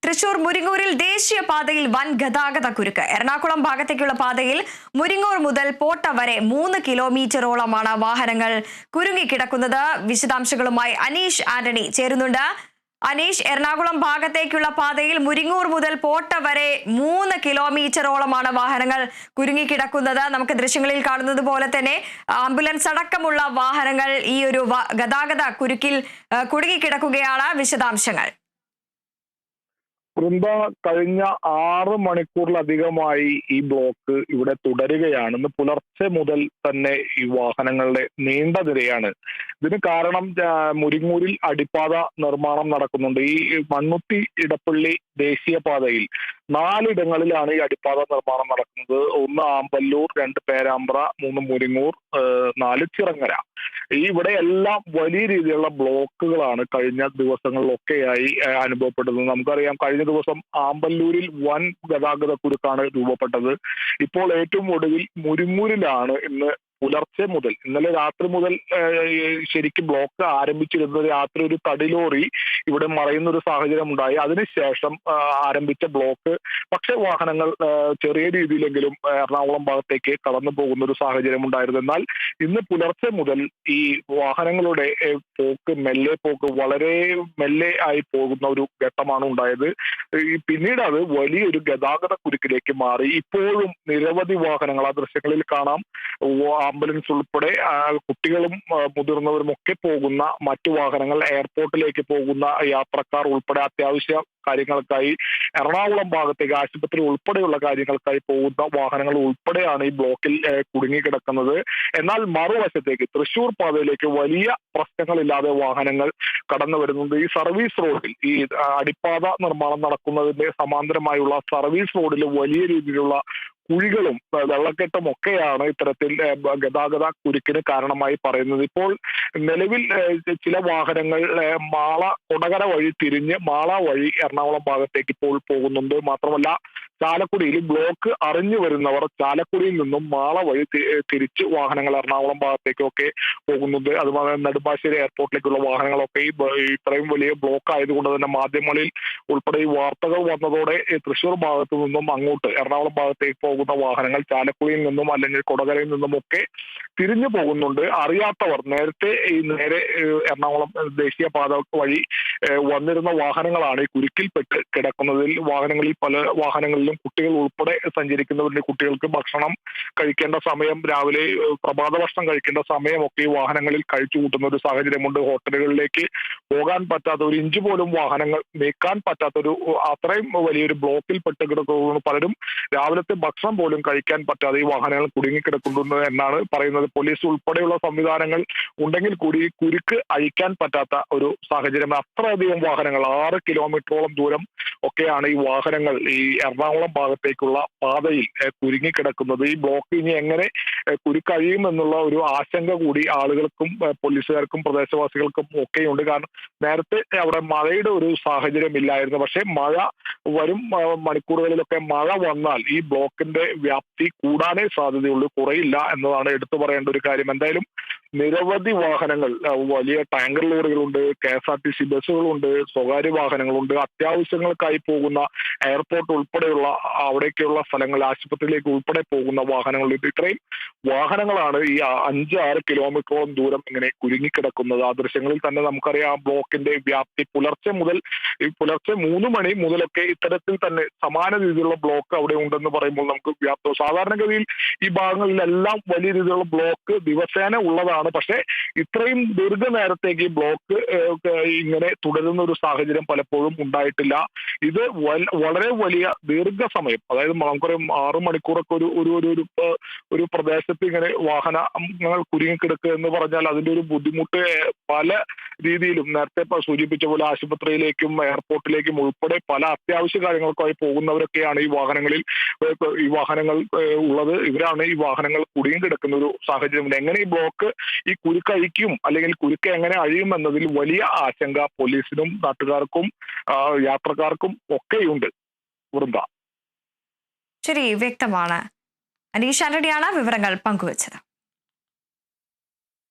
തൃശൂർ മുരിങ്ങൂരിൽ ദേശീയപാതയിൽ വൻ ഗതാഗത കുരുക്ക്. എറണാകുളം ഭാഗത്തേക്കുള്ള പാതയിൽ മുരിങ്ങൂർ മുതൽ പോട്ട വരെ 3 കിലോമീറ്ററോളമാണ് വാഹനങ്ങൾ കുരുങ്ങിക്കിടക്കുന്നത്. വിശദാംശങ്ങളുമായി അനീഷ് ആന്റണി ചേരുന്നുണ്ട്. അനീഷ്, എറണാകുളം ഭാഗത്തേക്കുള്ള പാതയിൽ മുരിങ്ങൂർ മുതൽ പോട്ട വരെ 3 കിലോമീറ്ററോളമാണ് വാഹനങ്ങൾ കുരുങ്ങിക്കിടക്കുന്നത്. നമുക്ക് ദൃശ്യങ്ങളിൽ കാണുന്നത് പോലെ തന്നെ ആംബുലൻസ് അടക്കമുള്ള വാഹനങ്ങൾ ഈ ഒരു ഗതാഗത കുരുക്കിൽ കുടുങ്ങിക്കിടക്കുകയാണ്. വിശദാംശങ്ങൾ. വൃന്ദ, കഴിഞ്ഞ 6 മണിക്കൂറിലധികമായി ഈ ബ്ലോക്ക് ഇവിടെ തുടരുകയാണ്. ഇന്ന് പുലർച്ചെ മുതൽ തന്നെ ഈ വാഹനങ്ങളുടെ നീണ്ട നിരയാണ്. ഇതിന് കാരണം മുരിങ്ങൂരിൽ അടിപ്പാത നിർമ്മാണം നടക്കുന്നുണ്ട്. ഈ മണ്ണുത്തി ഇടപ്പള്ളി ദേശീയപാതയിൽ 4 ഇടങ്ങളിലാണ് ഈ അടിപ്പാത നിർമ്മാണം നടക്കുന്നത്. 1 ആമ്പല്ലൂർ, 2 പേരാമ്പ്ര, 3 മുരിങ്ങൂർ, 4 ചിറങ്ങര. ഇവിടെ എല്ലാം വലിയ രീതിയിലുള്ള ബ്ലോക്കുകളാണ് കഴിഞ്ഞ ദിവസങ്ങളിലൊക്കെയായി അനുഭവപ്പെടുന്നത്. നമുക്കറിയാം, കഴിഞ്ഞ ദിവസം ആമ്പല്ലൂരിൽ വൻ ഗതാഗത കുരുക്കാണ് രൂപപ്പെട്ടത്. ഇപ്പോൾ ഏറ്റവും ഒടുവിൽ മുരിങ്ങൂരിലാണ് ഇന്ന് പുലർച്ചെ മുതൽ, ഇന്നലെ രാത്രി മുതൽ ശരിക്കും ബ്ലോക്ക് ആരംഭിച്ചിരുന്നത്. രാത്രി ഒരു തടിലോറി ഇവിടെ മറയുന്ന ഒരു സാഹചര്യം ഉണ്ടായി. അതിനുശേഷം ആരംഭിച്ച ബ്ലോക്ക് പക്ഷേ വാഹനങ്ങൾ ചെറിയ രീതിയിലെങ്കിലും എറണാകുളം ഭാഗത്തേക്ക് കടന്നു പോകുന്ന ഒരു സാഹചര്യം ഉണ്ടായിരുന്നു. എന്നാൽ ഇന്ന് പുലർച്ചെ മുതൽ ഈ വാഹനങ്ങളുടെ പോക്ക് വളരെ മെല്ലെ ആയി പോകുന്ന ഒരു ഘട്ടമാണ് ഉണ്ടായത്. പിന്നീട് അത് വലിയൊരു ഗതാഗത കുരുക്കിലേക്ക് മാറി. ഇപ്പോഴും നിരവധി വാഹനങ്ങൾ ആ ദൃശ്യങ്ങളിൽ കാണാം. ആംബുലൻസ് ഉൾപ്പെടെ കുട്ടികളും മുതിർന്നവരും ഒക്കെ പോകുന്ന മറ്റു വാഹനങ്ങൾ, എയർപോർട്ടിലേക്ക് പോകുന്ന യാത്രക്കാർ ഉൾപ്പെടെ അത്യാവശ്യ കാര്യങ്ങൾക്കായി എറണാകുളം ഭാഗത്തേക്ക് ആശുപത്രി ഉൾപ്പെടെയുള്ള കാര്യങ്ങൾക്കായി പോകുന്ന വാഹനങ്ങൾ ഉൾപ്പെടെയാണ് ഈ ബ്ലോക്കിൽ കുടുങ്ങിക്കിടക്കുന്നത്. എന്നാൽ മറുവശത്തേക്ക് തൃശൂർ പാതയിലേക്ക് വലിയ പ്രശ്നങ്ങളില്ലാതെ വാഹനങ്ങൾ കടന്നു വരുന്നുണ്ട്. ഈ സർവീസ് റോഡിൽ, ഈ അടിപ്പാത നിർമ്മാണം നടക്കുന്നതിന്റെ സമാന്തരമായുള്ള സർവീസ് റോഡിൽ വലിയ രീതിയിലുള്ള കുഴികളും വെള്ളക്കെട്ടും ഒക്കെയാണ് ഇത്തരത്തിൽ ഗതാഗത കുരുക്കിന് കാരണമായി പറയുന്നത്. ഇപ്പോൾ നിലവിൽ ചില വാഹനങ്ങൾ കൊടകര വഴി തിരിഞ്ഞ് മാള വഴി എറണാകുളം ഭാഗത്തേക്ക് ഇപ്പോൾ പോകുന്നുണ്ട്. മാത്രമല്ല, ചാലക്കുടിയിൽ ബ്ലോക്ക് അറിഞ്ഞു വരുന്നവർ ചാലക്കുടിയിൽ നിന്നും മാള വഴി തിരിച്ച് വാഹനങ്ങൾ എറണാകുളം ഭാഗത്തേക്കൊക്കെ പോകുന്നുണ്ട്. അതുപോലെ നെടുമ്പാശ്ശേരി എയർപോർട്ടിലേക്കുള്ള വാഹനങ്ങളൊക്കെ ഇത്രയും വലിയ ബ്ലോക്ക് ആയതുകൊണ്ട് തന്നെ മാധ്യമങ്ങളിൽ ഉൾപ്പെടെ ഈ വാർത്തകൾ വന്നതോടെ തൃശൂർ ഭാഗത്തു നിന്നും അങ്ങോട്ട് എറണാകുളം ഭാഗത്തേക്ക് പോകുന്ന വാഹനങ്ങൾ ചാലക്കുടിയിൽ നിന്നും അല്ലെങ്കിൽ കൊടകരയിൽ നിന്നും ഒക്കെ തിരിഞ്ഞു പോകുന്നുണ്ട്. അറിയാത്തവർ നേരെ എറണാകുളം ദേശീയപാത വഴി വന്നിരുന്ന വാഹനങ്ങളാണ് ഈ കുരുക്കിൽപ്പെട്ട് കിടക്കുന്നതിൽ. പല വാഹനങ്ങളിലും കുട്ടികൾ ഉൾപ്പെടെ സഞ്ചരിക്കുന്നവരുടെ കുട്ടികൾക്ക് ഭക്ഷണം കഴിക്കേണ്ട സമയം, രാവിലെ പ്രഭാത ഭക്ഷണം കഴിക്കേണ്ട സമയമൊക്കെ ഈ വാഹനങ്ങളിൽ കഴിച്ചു കൂട്ടുന്ന ഒരു സാഹചര്യമുണ്ട്. ഹോട്ടലുകളിലേക്ക് പോകാൻ പറ്റാത്ത, ഒരു ഇഞ്ച് പോലും വാഹനങ്ങൾ നീക്കാൻ പറ്റാത്തൊരു അത്രയും വലിയൊരു ബ്ലോക്കിൽ പെട്ട് കിടക്കുന്നു. പലരും രാവിലത്തെ ഭക്ഷണം പോലും കഴിക്കാൻ പറ്റാതെ ഈ വാഹനങ്ങൾ കുടുങ്ങിക്കിടക്കുന്നു എന്നാണ് പറയുന്നത്. പോലീസ് ഉൾപ്പെടെയുള്ള സംവിധാനങ്ങൾ ഉണ്ടെങ്കിൽ കൂടി കുരുക്ക് അഴിക്കാൻ പറ്റാത്ത ഒരു സാഹചര്യം. അത്രയധികം വാഹനങ്ങൾ, 6 കിലോമീറ്ററോളം ദൂരം ഒക്കെയാണ് ഈ വാഹനങ്ങൾ ഈ എറണാകുളം ഭാഗത്തേക്കുള്ള പാതയിൽ കുരുങ്ങിക്കിടക്കുന്നത്. ഈ ബ്ലോക്ക് ഇനി എങ്ങനെ കുരുക്കഴിയുമെന്നുള്ള ഒരു ആശങ്ക കൂടി ആളുകൾക്കും പോലീസുകാർക്കും പ്രദേശവാസികൾക്കും ഒക്കെയുണ്ട്. കാരണം നേരത്തെ അവിടെ മഴയുടെ ഒരു സാഹചര്യം ഇല്ലായിരുന്നു. പക്ഷേ മഴ വരും മണിക്കൂറുകളിലൊക്കെ മഴ വന്നാൽ ഈ ബ്ലോക്കിന്റെ വ്യാപ്തി കൂടാനേ സാധ്യതയുള്ളൂ, കുറയില്ല എന്നതാണ് എടുത്തു പറയേണ്ട ഒരു കാര്യം. എന്തായാലും നിരവധി വാഹനങ്ങൾ, വലിയ ടാങ്കർ ലോറികളുണ്ട്, KSRTC ബസ്സുകളുണ്ട്, സ്വകാര്യ വാഹനങ്ങളുണ്ട്, അത്യാവശ്യങ്ങൾക്കായി പോകുന്ന എയർപോർട്ട് ഉൾപ്പെടെയുള്ള അവിടേക്കുള്ള സ്ഥലങ്ങൾ, ആശുപത്രിയിലേക്ക് ഉൾപ്പെടെ പോകുന്ന വാഹനങ്ങളുണ്ട്. ഇത്രയും വാഹനങ്ങളാണ് ഈ 5-6 കിലോമീറ്ററോളം ദൂരം ഇങ്ങനെ കുരുങ്ങിക്കിടക്കുന്നത്. ആ ദൃശ്യങ്ങളിൽ തന്നെ നമുക്കറിയാം ബ്ലോക്കിന്റെ വ്യാപ്തി. പുലർച്ചെ 3 മണി മുതലൊക്കെ ഇത്തരത്തിൽ തന്നെ സമാന രീതിയിലുള്ള ബ്ലോക്ക് അവിടെ ഉണ്ടെന്ന് പറയുമ്പോൾ നമുക്ക് വ്യാപ്തം. സാധാരണഗതിയിൽ ഈ ഭാഗങ്ങളിലെല്ലാം വലിയ രീതിയിലുള്ള ബ്ലോക്ക് ദിവസേന ഉള്ളതാണ്. പക്ഷേ ഇത്രയും ദീർഘനേരത്തേക്ക് ഈ ബ്ലോക്ക് ഇങ്ങനെ തുടരുന്ന ഒരു സാഹചര്യം പലപ്പോഴും ഉണ്ടായിട്ടില്ല. ഇത് വളരെ വലിയ ദീർഘസമയം, അതായത് നമുക്കറിയാം 6 മണിക്കൂറൊക്കെ ഒരു പ്രദേശത്ത് ഇങ്ങനെ വാഹനങ്ങൾ കുരുങ്ങിക്കിടക്കുക എന്ന് പറഞ്ഞാൽ അതിന്റെ ഒരു ബുദ്ധിമുട്ട് പല രീതിയിലും നേരത്തെ സൂചിപ്പിച്ച പോലെ ആശുപത്രിയിലേക്കും എയർപോർട്ടിലേക്കും ഉൾപ്പെടെ പല അത്യാവശ്യ കാര്യങ്ങൾക്കായി പോകുന്നവരൊക്കെയാണ് ഈ വാഹനങ്ങൾ ഉള്ളത്. ഇവരാണ് ഈ വാഹനങ്ങൾ കുടുങ്ങിക്കിടക്കുന്ന ഒരു സാഹചര്യം. എങ്ങനെ ഈ ബ്ലോക്ക് ഈ കുരുക്കഴിക്കും അല്ലെങ്കിൽ കുരുക്ക് എങ്ങനെ അഴിയും എന്നതിൽ വലിയ ആശങ്ക പോലീസിനും നാട്ടുകാർക്കും യാത്രക്കാർക്കും ഒക്കെയുണ്ട്. വൃന്ദ, ശരി, വ്യക്തമാണ്. അനീഷ് ആന്റണിയാണ് വിവരങ്ങൾ പങ്കുവച്ചത്.